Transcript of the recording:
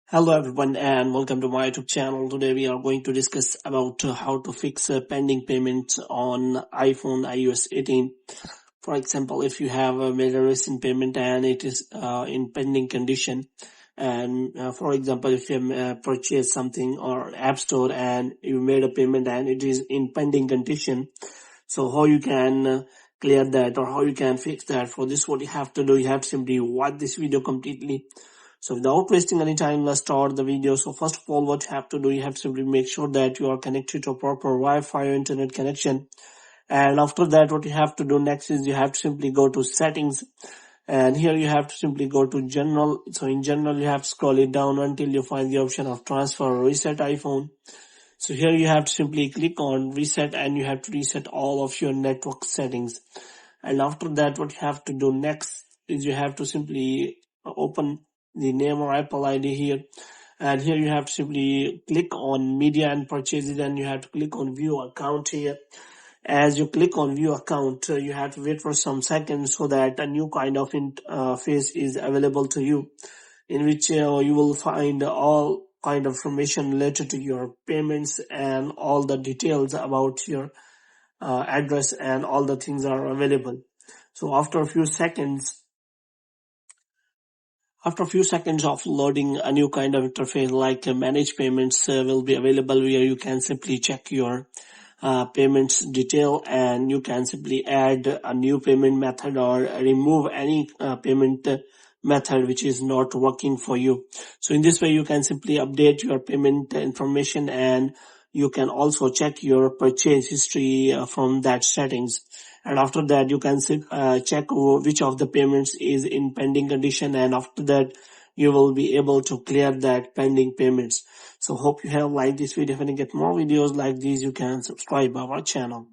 Hello everyone and welcome to my YouTube channel. Today we are going to discuss about how to fix pending payments on iPhone iOS 18. For example, if you have made a recent payment and it is in pending condition, and for example, if you purchased something or App Store and you made a payment and it is in pending condition, so how you can clear that or how you can fix that? For this, what you have to do, you have to simply watch this video completely. So without wasting any time, let's start the video. So first of all, what you have to do, you have to simply make sure that you are connected to a proper Wi-Fi or internet connection. And after that, what you have to do next is you have to simply go to settings. And here you have to simply go to general. So in general, you have to scroll it down until you find the option of transfer or reset iPhone. So here you have to simply click on reset and you have to reset all of your network settings. And after that, what you have to do next is you have to simply open the name or Apple ID here. And here you have to simply click on media and purchases, and you have to click on view account here. As you click on view account, you have to wait for some seconds so that a new kind of interface is available to you, in which you will find all kind of information related to your payments and all the details about your address and all the things are available. So after a few seconds of loading, a new kind of interface like manage payments will be available, where you can simply check your payments detail and you can simply add a new payment method or remove any payment method which is not working for you. So in this way, you can simply update your payment information, and you can also check your purchase history from that settings. And after that, you can check which of the payments is in pending condition, and after that you will be able to clear that pending payments. So hope you have liked this video. If you get more videos like these, you can subscribe our channel.